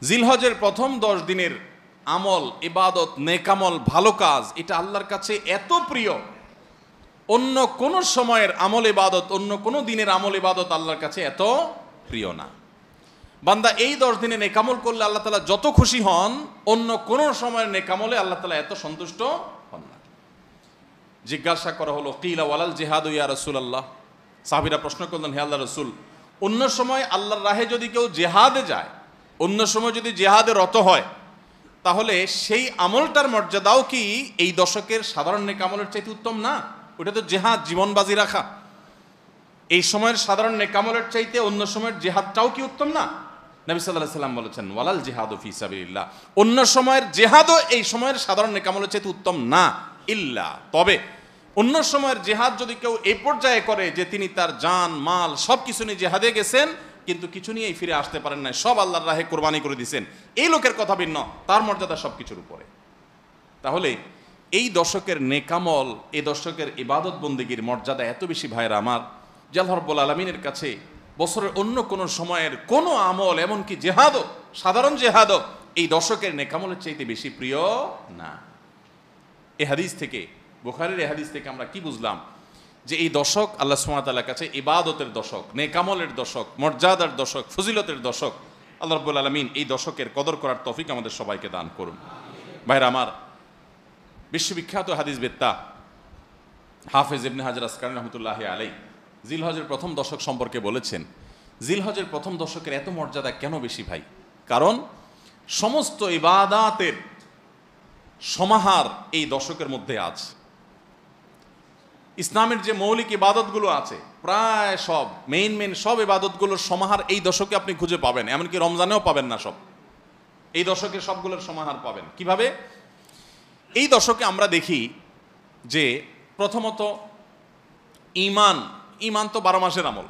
জিলহজের প্রথম 10 দিনের আমল, ইবাদত, নেকামল, ভালো কাজ, এটা আল্লাহর কাছে এত প্রিয়, অন্য কোন সময়ের আমল ইবাদত, অন্য কোন দিনের আমল ইবাদত আল্লাহর কাছে এত প্রিয় না। বান্দা এই 10 দিনে নেকামল করলে আল্লাহ তাআলা যত খুশি হন, অন্য কোন সময়ের নেকামলে আল্লাহ তাআলা এত সন্তুষ্ট হন না। জিজ্ঞাসা করা হলো, কিলা ওয়ালাল জিহাদ ইয়া রাসূলুল্লাহ, সাহাবীরা প্রশ্ন করলেন, হে আল্লাহর রাসূল, অন্য সময় আল্লাহর রাহে যদি কেউ জিহাদে যায়, অন্য সময় যদি জিহাদে রত হয়, তাহলে সেই আমলটার মর্যাদাও কি এই দশকের সাধারণ নেকামলের চাইতে উত্তম না? ওটা তো জিহাদ, জীবন বাজি রাখা। এই সময়ের সাধারণ নেকামলের চাইতে অন্য সময়ের জিহাদটাও কি উত্তম না? নবী সাল্লাল্লাহু আলাইহি সাল্লাম বলেছেন, ওয়ালাল জিহাদু ফি সাবিলিল্লাহ, অন্য সময়ের জিহাদও এই সময়ের সাধারণ নেকামলের চাইতে উত্তম না। ইল্লা, তবে অন্য সময়ের জিহাদ যদি কেউ এই পর্যায়ে করে যে তিনি তার জান মাল সব কিছু নিয়ে জিহাদে গেছেন, কিন্তু কিছু নিয়েই ফিরে আসতে পারেন না, সব আল্লাহর রাহে কোরবানি করে দিয়েছেন, এই লোকের কথা ভিন্ন, তার মর্যাদা সব কিছুর উপরে। তাহলে এই দশকের নেকামল, এই দশকের ইবাদত বন্দেগীর মর্যাদা এত বেশি ভাইরা আমার, যে আল্লাহ রাব্বুল আলামিনের কাছে বছরের অন্য কোনো সময়ের কোনো আমল, এমনকি জেহাদও, সাধারণ জেহাদও এই দশকের নেকামলের চাইতে বেশি প্রিয় না। এই হাদিস থেকে, বুখারীর এই হাদিস থেকে আমরা কি বুঝলাম? যে এই দশক আল্লাহ সুবহানাহু ওয়া তাআলার কাছে ইবাদতের দশক, নেকামলের দশক, মর্যাদার দশক, ফজিলতের দশক। আল্লাহ রাব্বুল আলামিন এই দশকের কদর করার তৌফিক আমাদের সবাইকে দান করুন। ভাইরা আমার, বিশ্ববিখ্যাত হাদিস বেত্তা হাফেজ ইবনে হাজার আসকালানী রাহমাতুল্লাহি আলাইহি জিলহজের প্রথম দশক সম্পর্কে বলেছেন, জিলহজের প্রথম দশকের এত মর্যাদা কেন বেশি ভাই? কারণ সমস্ত ইবাদাতের সমাহার এই দশকের মধ্যে আছে। ইসলামের যে মৌলিক ইবাদতগুলো আছে, প্রায় সব মেইন সব ইবাদতগুলোর সমাহার এই দশকে আপনি খুঁজে পাবেন, এমনকি রমজানেও পাবেন না সব, এই দশকে সবগুলোর সমাহার পাবেন। কিভাবে? এই দশকে আমরা দেখি যে প্রথমত ঈমান তো 12 মাসের আমল,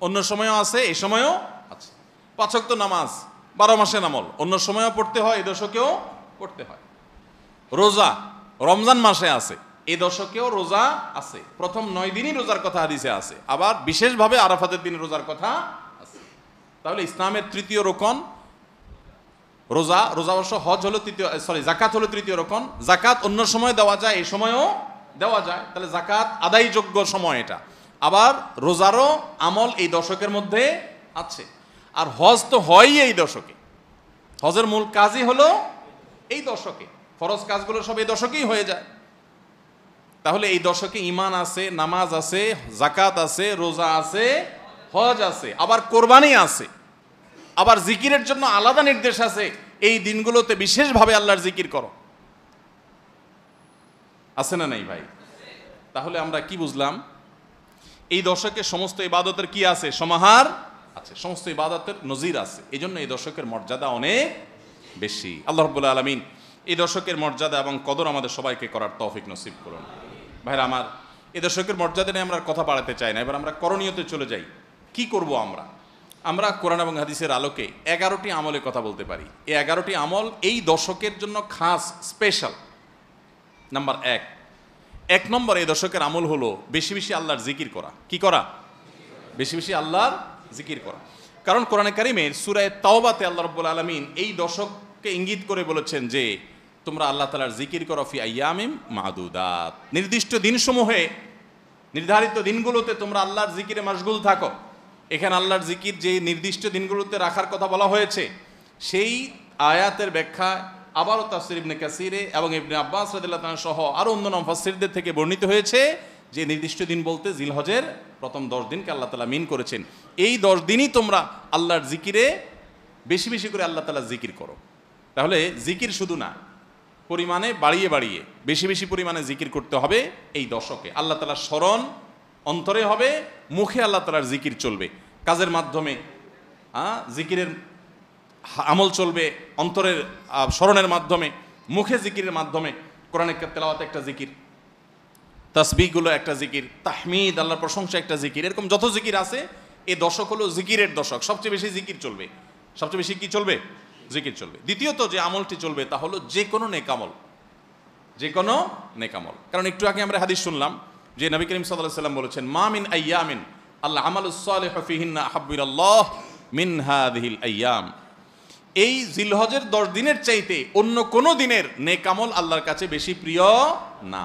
অন্য সময়ও আছে, এই সময়ও আছে। 5 ওয়াক্ত নামাজ 12 মাসের আমল, অন্য সময়ও পড়তে হয়, এই দশকেও পড়তে হয়। রোজা রমজান মাসে আছে, এই দশকেও রোজা আছে, প্রথম 9 দিনই রোজার কথা হাদিসে আছে, আবার বিশেষভাবে আরাফাতের দিন রোজার কথা আছে। তাহলে ইসলামের তৃতীয় রোকন রোজা, রোজা অবশ্য হজ হলো তৃতীয়, জাকাত হলো তৃতীয় রোকন। জাকাত অন্য সময় দেওয়া যায়, এই সময়ও দেওয়া যায়, তাহলে জাকাত আদায়যোগ্য সময় এটা। আবার রোজারও আমল এই দশকের মধ্যে আছে। আর হজ তো হয়ই এই দশকে, হজের মূল কাজই হলো এই দশকে, ফরজ কাজগুলো সব এই দশকেই হয়ে যায়। তাহলে এই দশকে ঈমান আছে, নামাজ আছে, জাকাত আছে, রোজা আছে, হজ আছে, আবার কোরবানি আছে, আবার জিকিরের জন্য আলাদা নির্দেশ আছে, এই দিনগুলোতে বিশেষভাবে আল্লাহর জিকির করো। আছে না নাই ভাই? তাহলে আমরা কি বুঝলাম? এই দশকে সমস্ত ইবাদতের কি আছে? সমাহার আছে, সমস্ত ইবাদতের নজির আছে। এই জন্য এই দশকের মর্যাদা অনেক বেশি। আল্লাহ রাব্বুল আলামিন এই দশকের মর্যাদা এবং কদর আমাদের সবাইকে করার তৌফিক নসিব করুন। ভাইরা আমার, এই দশকের মর্যাদা নিয়ে আমরা কথা বাড়াতে চাই না, এবার আমরা করণীয়তে চলে যাই। কি করব আমরা? আমরা কোরআন এবং হাদিসের আলোকে 11টি আমলের কথা বলতে পারি। এই 11টি আমল এই দশকের জন্য খাস, স্পেশাল। নাম্বার 1 নম্বর এই দশকের আমল হলো বেশি বেশি আল্লাহর জিকির করা। কি করা? বেশি বেশি আল্লাহর জিকির করা। কারণ কোরআনে কারিমের সূরা তাওবাতে আল্লাহ রাব্বুল আলামিন এই দশককে ইঙ্গিত করে বলেছেন যে তোমরা আল্লাহ তাআলার জিকির করো ফি আইয়ামিম মাদুদাত, নির্দিষ্ট দিনসমূহে, নির্ধারিত দিনগুলোতে তোমরা আল্লাহর জিকিরে মাশগুল থাকো। এখানে আল্লাহর জিকির যে নির্দিষ্ট দিনগুলোতে রাখার কথা বলা হয়েছে, সেই আয়াতের ব্যাখ্যা আবারও তাফসীর ইবনে কাসিরে এবং ইবনে আব্বাস রাদিয়াল্লাহু তাআলা সহ আরও অন্যান্য মুফাসসিরদের থেকে বর্ণিত হয়েছে যে নির্দিষ্ট দিন বলতে জিলহজের প্রথম 10 দিনকে আল্লাহ তাআলা মিন করেছেন। এই 10 দিনই তোমরা আল্লাহর জিকিরে বেশি বেশি করে আল্লাহ তাআলার জিকির করো। তাহলে জিকির শুধু না, পরিমাণে বাড়িয়ে বাড়িয়ে বেশি বেশি পরিমাণে জিকির করতে হবে এই দশকে। আল্লাহ তাআলার স্মরণ অন্তরে হবে, মুখে আল্লাহ তাআলার জিকির চলবে, কাজের মাধ্যমে জিকিরের আমল চলবে, অন্তরের স্মরণের মাধ্যমে, মুখে জিকিরের মাধ্যমে। কোরআনের তেলাওয়াত একটা জিকির, তাসবিহগুলো একটা জিকির, তাহমিদ আল্লাহর প্রশংসা একটা জিকির, এরকম যত জিকির আছে এই দশক হলো জিকিরের দশক। সবচেয়ে বেশি জিকির চলবে, সবচেয়ে বেশি কি চলবে? জিকির চলবে। দ্বিতীয়ত যে আমলটি চলবে তা হলো যে কোনো নেকামল, যে কোনো নেকামল। কারণ একটু আগে আমরা হাদিস শুনলাম যে নবী করিম সাল্লাল্লাহু আলাইহি ওয়াসাল্লাম বলেছেন, মা মিন আইয়ামিন আল আমালুস সালিহু ফিহিন্না আহাব্বু ইলাল্লাহ মিন হাযিহিল আইয়াম। এই জিলহজের 10 দিনের চাইতে অন্য কোনো দিনের নেক আমল আল্লাহর কাছে বেশি প্রিয় না।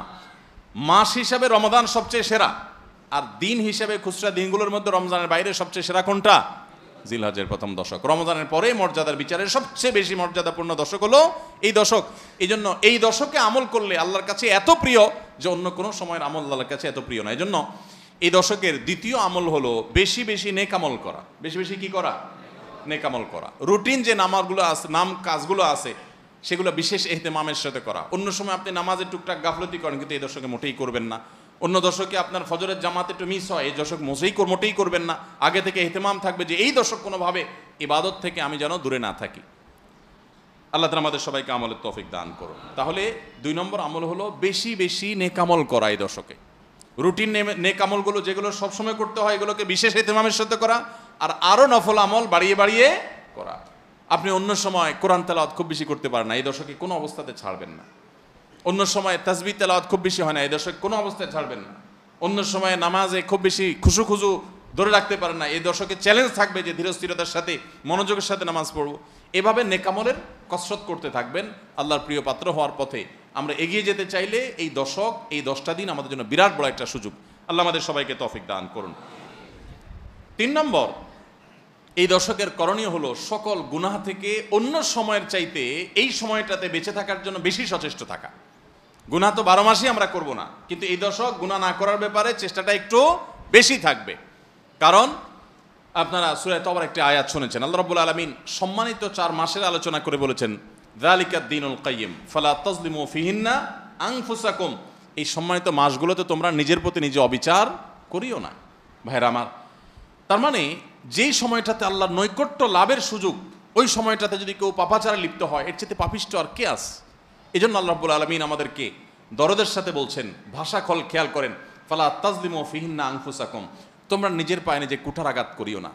মাস হিসাবে রমাদান সবচেয়ে সেরা, আর দিন হিসাবে খুচরা দিনগুলোর মধ্যে রমজানের বাইরে সবচেয়ে সেরা কোনটা? জিলহজের প্রথম দশক। রমজানের পরে মর্যাদার বিচারে সবচেয়ে বেশি মর্যাদাপূর্ণ দশক হলো এই দশক। এই জন্য এই দশকে আমল করলে আল্লাহর কাছে এত প্রিয় যে অন্য কোনো সময়ের আমল আল্লাহর কাছে এত প্রিয় না। এই জন্য এই দশকের দ্বিতীয় আমল হলো বেশি বেশি নেক আমল করা। বেশি বেশি কি করা? নেক আমল করা। রুটিন যে নামাজগুলো আছে, কাজগুলো আছে, সেগুলো বিশেষ ইহতেমামের সাথে করা। অন্য সময় আপনি নামাজে টুকটাক গাফলতি করেন, কিন্তু এই দশকে মোটেই করবেন না। অন্য দশকে আপনার ফজরের জামাতে একটু মিস হয়, এই দশক মোটেই করবেন না। আগে থেকে ইহতেমাম থাকবে যে এই দশক কোনোভাবে ইবাদত থেকে আমি যেন দূরে না থাকি। আল্লাহ তাআলা আমাদের সবাইকে আমলের তৌফিক দান করুন। তাহলে 2 নম্বর আমল হলো বেশি বেশি নেক আমল করা এই দশকে। রুটিন নেক আমলগুলো যেগুলো সবসময় করতে হয়, এগুলোকে বিশেষ ইহতেমামের সাথে করা, আর আরও নফল আমল বাড়িয়ে বাড়িয়ে করা। আপনি অন্য সময় কোরআন তেলাওয়াত খুব বেশি করতে পারেন না, এই দশকে কোনো অবস্থাতে ছাড়বেন না। অন্য সময় তাসবিহ তেলাওয়াত খুব বেশি হয় না, এই দশকে কোনো অবস্থায় ছাড়বেন না। অন্য সময় নামাজে খুব বেশি খুশু ধরে রাখতে পারেন না, এই দশকে চ্যালেঞ্জ থাকবে যে ধীরস্থিরতার সাথে মনোযোগের সাথে নামাজ পড়ব। এভাবে নেকামলের কসরত করতে থাকবেন আল্লাহর প্রিয় পাত্র হওয়ার পথে। আমরা এগিয়ে যেতে চাইলে এই দশক, এই 10টা দিন আমাদের জন্য বিরাট বড় একটা সুযোগ। আল্লাহ আমাদের সবাইকে তৌফিক দান করুন। 3 নম্বর, এই দশকের করণীয় হলো সকল গুনাহ থেকে অন্য সময়ের চাইতে এই সময়টাতে বেঁচে থাকার জন্য বেশি সচেষ্ট থাকা। গুনাহ তো 12 মাসই আমরা করব না, কিন্তু এই দশক গুনাহ না করার ব্যাপারে চেষ্টাটা একটু বেশি থাকবে। কারণ আপনারা সূরা তওবার একটি আয়াত শুনেছেন, আল্লাহ রাব্বুল আলামিন সম্মানিত 4 মাসের আলোচনা করে বলেছেন, যালিকাদ দীনুল কাইয়্যিম ফালা তাজলিমু ফিহিন্না আনফুসাকুম। এই সম্মানিত মাসগুলোতে তোমরা নিজের প্রতি নিজে অবিচার করিও না। ভাইরা আমার, তার মানে যেই সময়টাতে আল্লাহর নৈকট্য লাভের সুযোগ, ওই সময়টাতে যদি কেউ পাপাচারে লিপ্ত হয়, এর চেয়ে পাপিষ্ট আর কে আছে? এই জন্য আল্লাহ রাব্বুল আলামিন আমাদেরকে দরদের সাথে বলছেন, ভাষা খেয়াল করেন, ফালা তাজলিমু ফিহিন্না আনফুসাকুম, তোমরা নিজের পায়ে নিজে কুঠারাঘাত করিও না।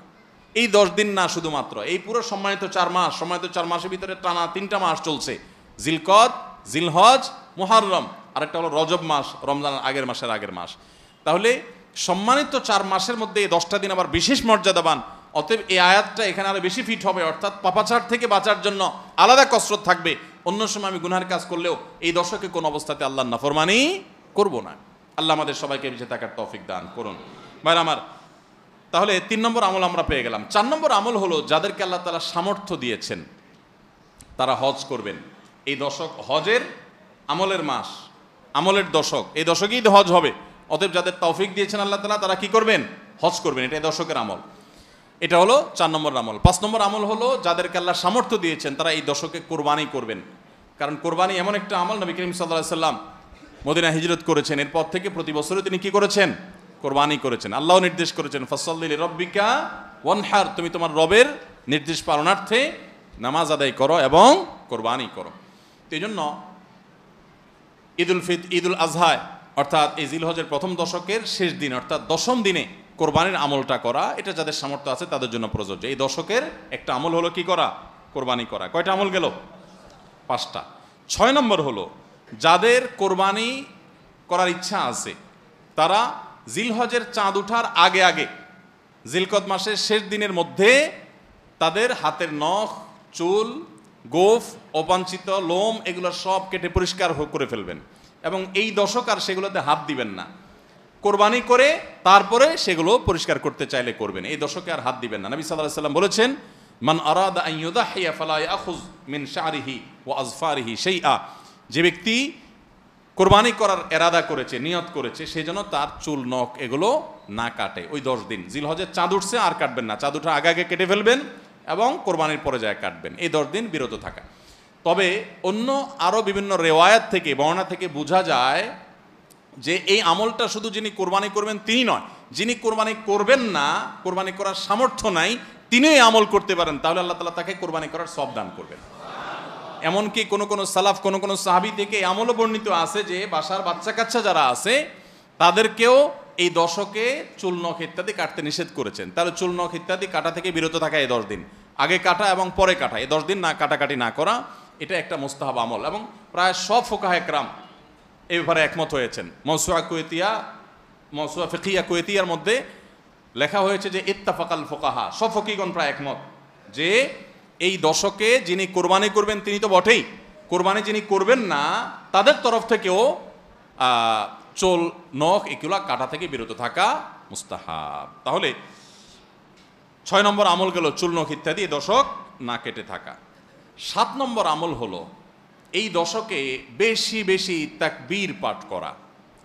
এই 10 দিন না, শুধুমাত্র এই পুরো সম্মানিত 4 মাস, সম্মানিত 4 মাসের ভিতরে টানা 3টা মাস চলছে, জিলকদ, জিলহজ, মুহররম, আরেকটা হলো রজব মাস, রমজানের আগের মাস। তাহলে সম্মানিত 4 মাসের মধ্যে এই 10টা দিন আবার বিশেষ মর্যাদাবান। অতএব এই আয়াতটা এখানে আরো বেশি ফিট হবে, অর্থাৎ পাপাচার থেকে বাঁচার জন্য আলাদা কসরত থাকবে। অন্য সময় আমি গুনাহের কাজ করলেও এই দশকে কোন অবস্থাতে আল্লাহর নাফরমানি করব না। আল্লাহ আমাদের সবাইকে বেঁচে থাকার তৌফিক দান করুন। ভাইরা আমার, তাহলে 3 নম্বর আমল আমরা পেয়ে গেলাম। 4 নম্বর আমল হলো যাদেরকে আল্লাহ তাআলা সামর্থ্য দিয়েছেন তারা হজ করবেন। এই দশক হজের আমলের মাস, আমলের দশক, এই দশকেই হজ হবে। অতএব যাদের তৌফিক দিয়েছেন আল্লাহ তাআলা, তারা কি করবেন? হজ করবেন। এটা এই দশকের আমল। এটা হলো 4 নম্বর আমল। 5 নম্বর আমল হলো যাদেরকে আল্লাহ সামর্থ্য দিয়েছেন তারা এই দশকে কোরবানি করবেন। কারণ কোরবানি এমন একটা আমল, নবী করিম সাল্লাল্লাহু আলাইহি সাল্লাম মদিনা হিজরত করেছেন, এরপর থেকে প্রতি বছরে তিনি কি করেছেন? কোরবানি করেছেন। আল্লাহ নির্দেশ করেছেন, ফাসাল্লি লিরাব্বিকা ওয়ানহার, তুমি তোমার রবের নির্দেশ পালনার্থে নামাজ আদায় করো এবং কোরবানি করো। এই জন্য ঈদুল আজহা অর্থাৎ এই জিলহজের প্রথম দশকের শেষ দিন অর্থাৎ 10ম দিনে কোরবানির আমলটা করা, এটা যাদের সামর্থ্য আছে তাদের জন্য প্রযোজ্য। এই দশকের একটা আমল হলো কি করা? কোরবানি করা। কয়টা আমল গেল? 5টা। 6 নম্বর হলো যাদের কোরবানি করার ইচ্ছা আছে তারা জিলহজের চাঁদ ওঠার আগে জিলকদ মাসের শেষ দিনের মধ্যে তাদের হাতের নখ, চুল, গোফ, অবাঞ্ছিত লোম এগুলো সব কেটে পরিষ্কার করে ফেলবেন এবং এই দশক আর সেগুলোতে হাত দিবেন না। কোরবানি করে তারপরে সেগুলো পরিষ্কার করতে চাইলে করবেন, এই দশকে আর হাত দিবেন না। নবী সাল্লাল্লাহু আলাইহি ওয়াসাল্লাম বলেছেন, মান আরাদা আন ইউদাহিয়া ফালা ইয়াখুয মিন শা'রিহি ওয়া আযফারিহি শাইআ, যে ব্যক্তি কোরবানি করার এরাদা করেছে, নিয়ত করেছে, সেই জন্য তার চুল, নখ এগুলো না কাটে। ওই 10 দিন জিলহজের চাঁদ উঠছে আর কাটবেন না, চাঁদ ওঠার আগে কেটে ফেলবেন এবং কোরবানির পরে যায় কাটবেন। এই 10 দিন বিরত থাকা। তবে অন্য আরও বিভিন্ন রেওয়ায়াত থেকে, বর্ণনা থেকে বোঝা যায় যে এই আমলটা শুধু যিনি কোরবানি করবেন তিনি নয়, যিনি কোরবানি করবেন না, কোরবানি করার সামর্থ্য নাই, তিনিও এই আমল করতে পারেন, তাহলে আল্লাহ তাআলা তাকে কোরবানি করার সওয়াব দান করবেন। এমনকি কোনো সালাফ, কোনো সাহাবী থেকে এই আমলও বর্ণিত আছে যে বাসার বাচ্চা কাচ্চা যারা আছে তাদেরকেও এই দশকে চুল, নখ ইত্যাদি কাটতে নিষেধ করেছেন। তাহলে চুল, নখ ইত্যাদি কাটা থেকে বিরত থাকা এই 10 দিন, আগে কাটা এবং পরে কাটা, এই 10 দিন না কাটাকাটি না করা, এটা একটা মুস্তাহাব আমল। এবং প্রায় সব ফুকাহা একরাম এই ব্যাপারে একমত হয়েছেন। মওসুআ ফিকহিয়া কুয়েতিয়ার মধ্যে লেখা হয়েছে যে ইত্তাফাকাল ফুকাহা, সব ফকিহগণ প্রায় একমত যে এই দশকে যিনি কোরবানি করবেন তিনি তো বটেই, কোরবানি যিনি করবেন না তাদের তরফ থেকেও চুল নখ এগুলা কাটা থেকে বিরত থাকা মুস্তাহাব। তাহলে 6 নম্বর আমল গেল চুল নখ ইত্যাদি দশক না কেটে থাকা। 7 নম্বর আমল হলো এই দশকে বেশি বেশি তাকবীর পাঠ করা।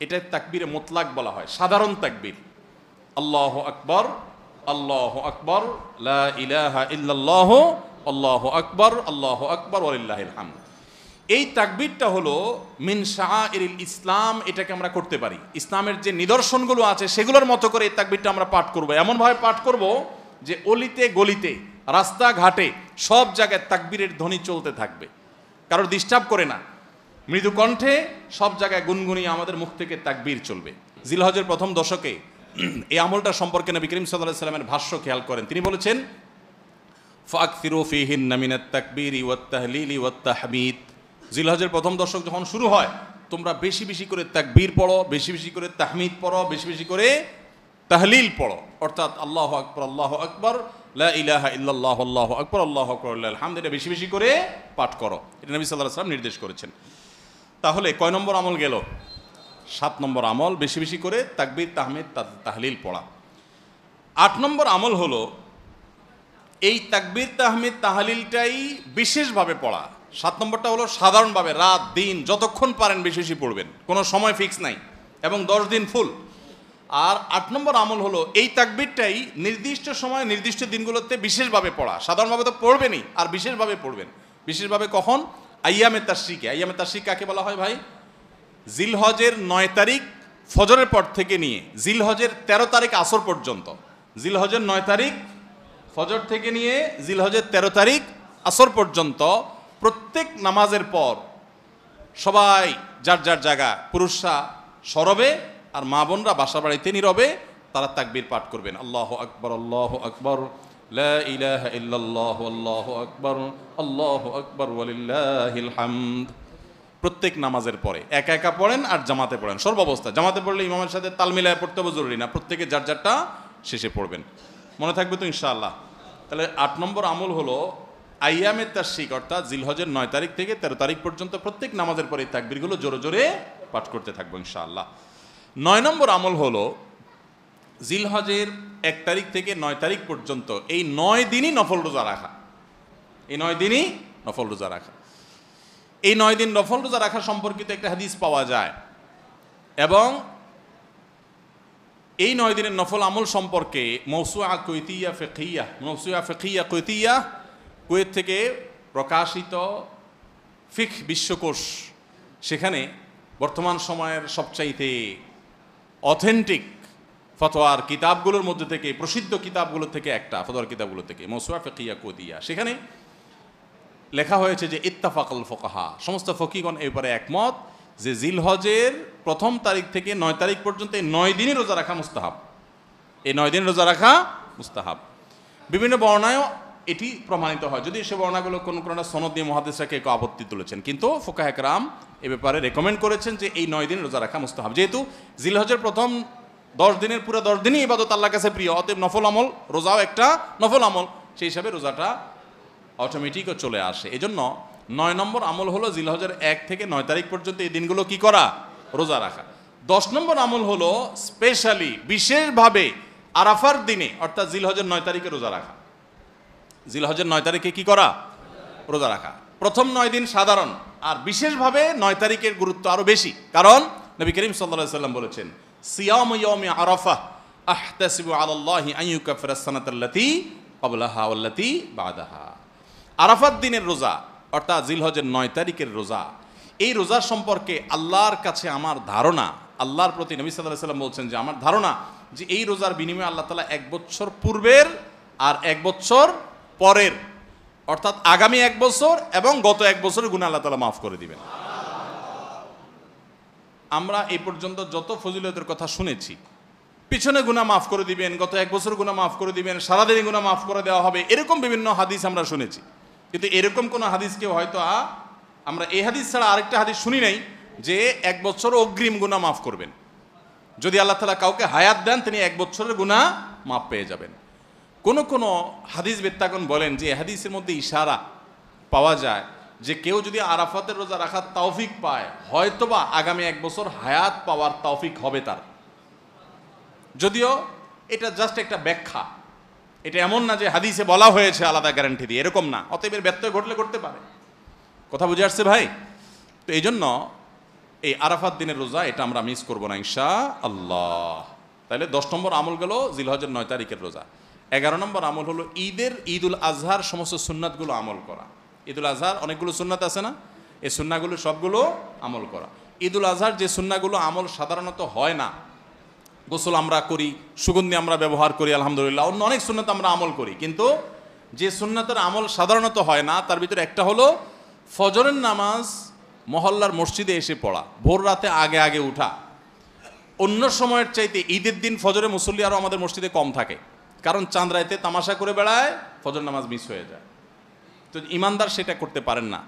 এটা তাকবীরে মুতলাক বলা হয়, সাধারণ তাকবীর। আল্লাহু আকবার, আল্লাহু আকবার, লা ইলাহা ইল্লাল্লাহ, আল্লাহু আকবার, আল্লাহু আকবার ওয়ালিল্লাহিল হামদ। এই তাকবীরটা হলো মিন শাআইরিল ইসলাম, এটাকে আমরা করতে পারি। ইসলামের যে নিদর্শনগুলো আছে সেগুলোর মতো করে এই তাকবীরটা আমরা পাঠ করব, এমনভাবে পাঠ করব যে অলিতে গলিতে রাস্তাঘাটে সব জায়গায় তাকবীরের ধ্বনি চলতে থাকবে, কারোর ডিস্টার্ব করে না, মৃদু কণ্ঠে সব জায়গায় গুনগুনিয়ে আমাদের মুখ থেকে তাকবীর চলবে। জিলহজের প্রথম দশকে এই আমলটা সম্পর্কে নবী করিম সাল্লাল্লাহু আলাইহি সাল্লামের ভাষ্য খেয়াল করেন। তিনি বলেছেন, ফাকসিরু ফীহিন্না মিনাত তাকবীরি ওয়াত তাহলিলি ওয়াত তাহমিদ। জিলহজের প্রথম দশক যখন শুরু হয় তোমরা বেশি বেশি করে তাকবীর পড়ো, বেশি বেশি করে তাহমিদ পড়ো, বেশি বেশি করে তাহলিল পড়ো, অর্থাৎ আল্লাহু আকবার, আল্লাহু আকবার, লা ইলাহা ইল্লাল্লাহ, আল্লাহু আকবার, আল্লাহু আকবার, আলহামদুলিল্লাহ, বেশি বেশি করে পাঠ করো। এটা নবী সাল্লাল্লাহু আলাইহি ওয়াসাল্লাম নির্দেশ করেছেন। তাহলে কয় নম্বর আমল গেল? 7 নম্বর আমল বেশি বেশি করে তাকবীর, তাহমিদ, তাহলিল পড়া। 8 নম্বর আমল হলো এই তাকবীর, তাহমিদ, তাহলিলটাই বিশেষভাবে পড়া। 7 নম্বরটা হলো সাধারণভাবে রাত দিন যতক্ষণ পারেন বেশি বেশি পড়বেন, কোনো সময় ফিক্স নাই, এবং 10 দিন ফুল। আর 8 নম্বর আমল হলো এই তাকবীরটাই নির্দিষ্ট সময় নির্দিষ্ট দিনগুলোতে বিশেষভাবে পড়া। সাধারণভাবে তো পড়বেনই, আর বিশেষভাবে পড়বেন। বিশেষভাবে কখন? আইয়ামে তাশরিকে। আইয়ামে তাশরিক কাকে বলা হয় ভাই? জিলহজের 9 তারিখ ফজরের পর থেকে নিয়ে জিলহজের 13 তারিখ আসর পর্যন্ত। জিলহজের 9 তারিখ ফজর থেকে নিয়ে জিলহজের 13 তারিখ আসর পর্যন্ত প্রত্যেক নামাজের পর সবাই যার যার জায়গা, পুরুষরা সরবে আর মা বোনরা বাসা বাড়িতে নীরবে তারা তাকবীর পাঠ করবেন। আল্লাহু আকবার, আল্লাহু আকবার, লা ইলাহা ইল্লাল্লাহ, আল্লাহু আকবার, আল্লাহু আকবার ওয়ালিল্লাহিল হামদ। প্রত্যেক নামাজের পরে একা একা পড়েন আর জামাতে পড়েন, সর্বাবস্থা। জামাতে পড়লে ইমামের সাথে তাল মিলায় পড়তে হবে জরুরি না, প্রত্যেকে যার যারটা শেষে পড়বেন। মনে থাকবে তো ইনশাআল্লাহ? তাহলে 8 নম্বর আমল হলো আইয়ামে তাশরিক, অর্থাৎ জিলহজের 9 তারিখ থেকে 13 তারিখ পর্যন্ত প্রত্যেক নামাজের পরে এই তাকবীরগুলো জোরে জোরে পাঠ করতে থাকবো ইনশাআল্লাহ। 9 নম্বর আমল হলো জিলহজের 1 তারিখ থেকে 9 তারিখ পর্যন্ত এই 9 দিনই নফল রোজা রাখা। এই 9 দিনই নফল রোজা রাখা। এই 9 দিন নফল রোজা রাখা সম্পর্কিত একটা হাদিস পাওয়া যায়, এবং এই 9 দিনের নফল আমল সম্পর্কে মওসুআ কুয়েতিয়া ফিকহিয়া, মওসুআ ফিকহিয়া কুয়েতিয়া, কুয়েত থেকে প্রকাশিত ফিকহ বিশ্বকোষ, সেখানে বর্তমান সময়ের সবচাইতে অথেন্টিক ফতোয়ার কিতাবগুলোর মধ্যে থেকে, প্রসিদ্ধ কিতাবগুলো থেকে একটা, ফতোয়ার কিতাবগুলো থেকে মওসুআ ফিকহিয়া কুয়েতিয়া, সেখানে লেখা হয়েছে যে ইত্তাফাকাল ফুকাহা, সমস্ত ফকিগণ এই ব্যাপারে একমত যে জিলহজের 1 তারিখ থেকে 9 তারিখ পর্যন্ত এই 9 দিনই রোজা রাখা মুস্তাহাব। এই 9 দিন রোজা রাখা মুস্তাহাব। বিভিন্ন বর্ণায়ও এটি প্রমাণিত হয়, যদি সে বর্ণাগুলো কোনো কোনো সনদ দিয়ে মুহাদ্দিসরা কেউ আপত্তি তুলেছেন, কিন্তু ফুকাহে কেরাম এ ব্যাপারে রেকমেন্ড করেছেন যে এই 9 দিন রোজা রাখা মুস্তাহাব। যেহেতু জিলহজের প্রথম 10 দিনের পুরো 10 দিনই ইবাদত আল্লাহর কাছে প্রিয়, অতএব নফল আমল, রোজাও একটা নফল আমল, সেই হিসাবে রোজাটা অটোমেটিকও চলে আসে। এজন্য 9 নম্বর আমল হলো জিলহজের 1 থেকে 9 তারিখ পর্যন্ত এই দিনগুলো কি করা? রোজা রাখা। 10 নম্বর আমল হলো স্পেশালি, বিশেষভাবে আরাফার দিনে, অর্থাৎ জিলহজের 9 তারিখে রোজা রাখা। জিলহজের 9 তারিখে কি করা? রোজা রাখা। প্রথম 9 দিন সাধারণ, আর বিশেষভাবে 9 তারিখের গুরুত্ব আরো বেশি, কারণ নবী করিম সাল্লাল্লাহু আলাইহি ওয়াসাল্লাম বলেছেন, সিয়ামু ইয়াউমি আরাফা আহতাসিবু আলাল্লাহি আন ইউকাফিরা আস-সানাতাল্লাতী ক্বাবলাহা ওয়াল্লাতী বা'দাহা। আরাফাত দিনের রোজা, অর্থাৎ জিলহজের 9 তারিখের রোজা, এই রোজার সম্পর্কে আল্লাহর কাছে আমার ধারণা, আল্লাহর প্রতি নবী সাল্লাল্লাহু আলাইহি ওয়াসাল্লাম বলছেন যে আমার ধারণা যে এই রোজার বিনিময়ে আল্লাহ তাআলা 1 বছর পূর্বের আর 1 বছর পরের, অর্থাৎ আগামী 1 বছর এবং গত 1 বছরের গুনাহ আল্লাহ তাআলা মাফ করে দিবেন। আমরা এই পর্যন্ত যত ফজিলতের কথা শুনেছি, পিছনে গুনাহ মাফ করে দিবেন, গত 1 বছর গুনাহ মাফ করে দিবেন, সারাদিনে গুনাহ মাফ করে দেওয়া হবে, এরকম বিভিন্ন হাদিস আমরা শুনেছি, কিন্তু এরকম কোনো হাদিসকে হয়তো আমরা এই হাদিস ছাড়া আরেকটা হাদিস শুনি নাই যে 1 বছর অগ্রিম গুনাহ মাফ করবেন। যদি আল্লাহ তাআলা কাউকে হায়াত দেন তিনি 1 বছরের গুনাহ মাফ পেয়ে যাবেন। কোন হাদিস বেত্তাগণ বলেন যে হাদিসের মধ্যে ইশারা পাওয়া যায় যে কেউ যদি আরাফাতের রোজা রাখার তৌফিক পায়, হয়তোবা আগামী 1 বছর হায়াত পাওয়ার তৌফিক হবে তার। যদিও এটা জাস্ট একটা ব্যাখ্যা, এটা এমন না যে হাদিসে বলা হয়েছে আলাদা গ্যারান্টি দিয়ে, এরকম না। অতএব এর ব্যত্যয় ঘটলে করতে পারে। কথা বুঝে আসছে ভাই? তো এই জন্য এই আরাফাত দিনের রোজা এটা আমরা মিস করবো না ইনশাআল্লাহ। তাহলে 10 নম্বর আমল গেল জিলহজের 9 তারিখের রোজা। 11 নম্বর আমল হলো ঈদুল আজহার সমস্ত সুন্নাতগুলো আমল করা। ঈদুল আজহার অনেকগুলো সুন্নাত আছে না, এই সুন্নাগুলো সবগুলো আমল করা। ঈদুল আজহার যে সুন্নাগুলো আমল সাধারণত হয় না, গোসল আমরা করি, সুগন্ধি আমরা ব্যবহার করি, আলহামদুলিল্লাহ, অন্য অনেক সুন্নাত আমরা আমল করি, কিন্তু যে সুন্নাতের আমল সাধারণত হয় না তার ভিতরে একটা হলো ফজরের নামাজ মহল্লার মসজিদে এসে পড়া, ভোর রাতে আগে আগে উঠা। অন্য সময়ের চাইতে ঈদের দিন ফজরে মুসল্লি আরও আমাদের মসজিদে কম থাকে, কারণ চাঁদ রাইতে তামাশা করে বেড়ায়, ফজর নামাজ মিস হয়ে যায়। তো ইমানদার সেটা করতে পারেন না।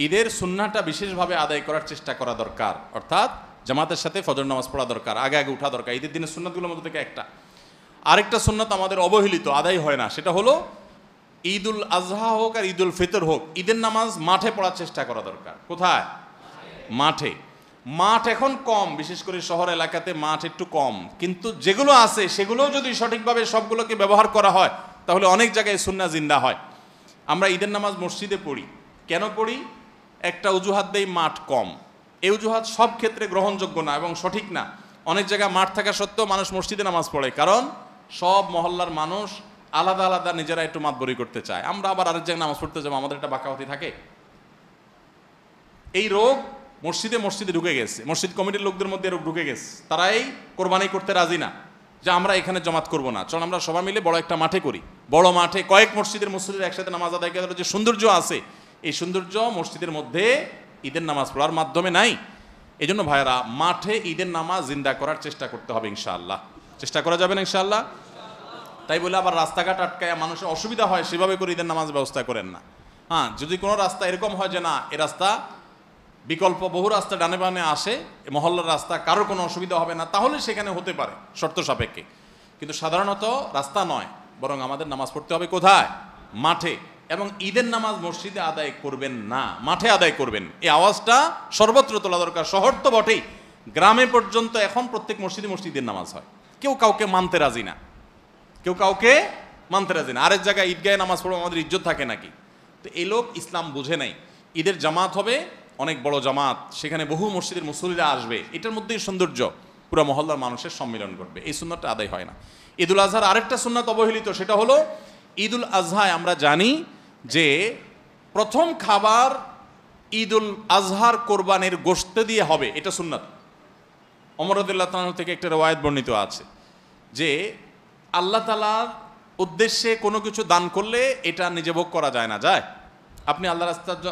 ঈদের সুন্নাহটা বিশেষভাবে আদায় করার চেষ্টা করা দরকার, অর্থাৎ জামাতের সাথে ফজর নামাজ পড়া দরকার, আগে আগে উঠা দরকার। ঈদের দিনের সুন্নাতগুলোর মধ্যে থেকে একটা। আরেকটা সুন্নাত আমাদের অবহেলিত, আদায় হয় না, সেটা হলো ঈদুল আজহা হোক আর ঈদুল ফিতর হোক, ঈদের নামাজ মাঠে পড়ার চেষ্টা করা দরকার। কোথায়? মাঠে। মাঠ এখন কম, বিশেষ করে শহর এলাকাতে মাঠ একটু কম, কিন্তু যেগুলো আছে সেগুলোও যদি সঠিকভাবে সবগুলোকে ব্যবহার করা হয় তাহলে অনেক জায়গায় সুন্নাহ জিন্দা হয়। আমরা ঈদের নামাজ মসজিদে পড়ি, কেন পড়ি? একটা অজুহাত দেই, মাঠ কম। এই অজুহাত সব ক্ষেত্রে গ্রহণযোগ্য না এবং সঠিক না। অনেক জায়গায় মাঠ থাকা সত্ত্বেও মানুষ মসজিদে নামাজ পড়ে, কারণ সব মহল্লার মানুষ আলাদা আলাদা নিজেরা একটু মাতবরি করতে চায়। আমরা আবার আরেক জায়গায় নামাজ পড়তে যাবো, আমাদের একটা বাঁকাওয়াতি থাকে। এই রোগ মসজিদে ঢুকে গেছে, মসজিদ কমিটির লোকদের মধ্যে রোগ ঢুকে গেছে। তারাই কোরবানি করতে রাজি না যে আমরা এখানে জমাত করব না, চল আমরা সবাই মিলে বড় একটা মাঠে করি। বড় মাঠে কয়েক মসজিদের মুসল্লিরা একসাথে নামাজ আদায় করার যে সৌন্দর্য আছে, এই সৌন্দর্য মসজিদের মধ্যে ঈদের নামাজ পড়ার মাধ্যমে নাই। এই জন্য ভাইরা, মাঠে ঈদের নামাজ জিন্দা করার চেষ্টা করতে হবে ইনশাআল্লাহ। চেষ্টা করা যাবে না ইনশাআল্লাহ? তাই বলে আবার রাস্তাঘাট আটকায় মানুষের অসুবিধা হয় সেভাবে করে ঈদের নামাজ ব্যবস্থা করেন না। হ্যাঁ, যদি কোনো রাস্তা এরকম হয় যে না, এ রাস্তা বিকল্প বহু রাস্তা ডানে বামে আসে, মহল্লার রাস্তা, কারোর কোনো অসুবিধা হবে না, তাহলে সেখানে হতে পারে শর্ত সাপেক্ষে। কিন্তু সাধারণত রাস্তা নয়, বরং আমাদের নামাজ পড়তে হবে কোথায়? মাঠে। এবং ঈদের নামাজ মসজিদে আদায় করবেন না, মাঠে আদায় করবেন। এই আওয়াজটা সর্বত্র তোলা দরকার। শহর তো বটেই, গ্রামে পর্যন্ত এখন প্রত্যেক মসজিদের নামাজ হয়। কেউ কাউকে মানতে রাজি না, আরেক জায়গায় ঈদগাহে নামাজ পড়বো, আমাদের ইজ্জত থাকে নাকি? তো এই লোক ইসলাম বুঝে নাই। ঈদের জামাত হবে অনেক বড় জামাত, সেখানে বহু মসজিদের মুসল্লিরা আসবে, এটার মধ্যেই সৌন্দর্য, পুরো মহল্লার মানুষের সম্মিলন করবে। এই সুন্নাতটা আদায় হয় না। ঈদুল আজহার আরেকটা সুন্নাত অবহেলিত, সেটা হলো ঈদুল আজহায় আমরা জানি যে প্রথম খাবার ঈদুল আজহার কোরবানির গোশত দিয়ে হবে, এটা সুন্নাত। ওমর রাদিয়াল্লাহু তাআলা থেকে একটা রওয়ায়াত বর্ণিত আছে যে আল্লাহ তাআলার উদ্দেশ্যে কোনো কিছু দান করলে এটা নিজে ভোগ করা যায় না। যায়? আপনি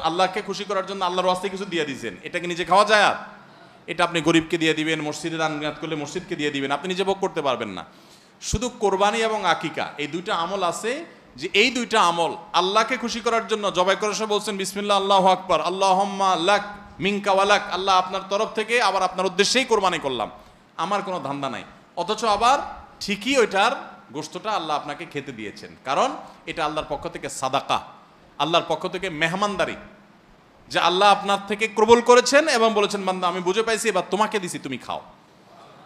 আল্লাহকে খুশি করার জন্য আল্লাহর ওয়াস্তে কিছু দিয়ে দিয়েছেন, এটাকে নিজে খাওয়া যায়? আর এটা আপনি গরিবকে দিয়ে দিবেন, মসজিদে দান করলে মসজিদকে দিয়ে দিবেন, আপনি নিজে ভোগ করতে পারবেন না। শুধু কোরবানি এবং আকিকা, এই দুইটা আমল আছে যে এই দুইটা আমল আল্লাহকে খুশি করার জন্য জবাই করার সময় বলছেন বিসমিল্লাহ আল্লাহু আকবার, আল্লাহুম্মা লাক মিনকা ওয়ালাক, আল্লাহ আপনার তরফ থেকে আবার আপনার উদ্দেশ্যেই কোরবানি করলাম, আমার কোনো ধান্দা নাই। অথচ আবার ঠিকই ওইটার গোশতটা আল্লাহ আপনাকে খেতে দিয়েছেন, কারণ এটা আল্লাহর পক্ষ থেকে সাদাকা, আল্লাহর পক্ষ থেকে মেহমানদারি, যে আল্লাহ আপনার থেকে কবুল করেছেন এবং বলেছেন বান্দা আমি বুঝে পাইছি, এবার তোমাকে দিছি, তুমি খাও।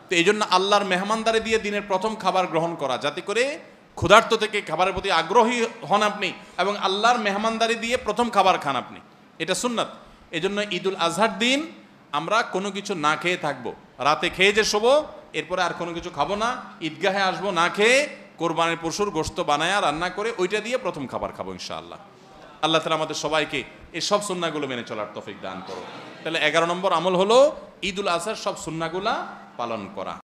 তো এই জন্য আল্লাহর মেহমানদারি দিয়ে দিনের প্রথম খাবার গ্রহণ করা, যাতে করে ক্ষুধার্ত থেকে খাবারের প্রতি আগ্রহী হন আপনি এবং আল্লাহর মেহমানদারি দিয়ে প্রথম খাবার খান আপনি, এটা সুন্নাত। এই জন্য ঈদুল আজহার দিন আমরা কোনো কিছু না খেয়ে থাকবো, রাতে খেয়ে যে শোবো, এরপরে আর কোনো কিছু খাবো না, ঈদগাহে আসবো না খেয়ে, কোরবানির পশুর গোশত বানায়া রান্না করে ওইটা দিয়ে প্রথম খাবার খাবো ইনশাআল্লাহ। আল্লাহ তাআলা আমাদের সবাইকে এই সব সুন্নাহগুলো মেনে চলার তৌফিক দান করো। তাহলে 11 নম্বর আমল হলো ঈদুল আজহার সব সুন্নাহগুলা পালন করা।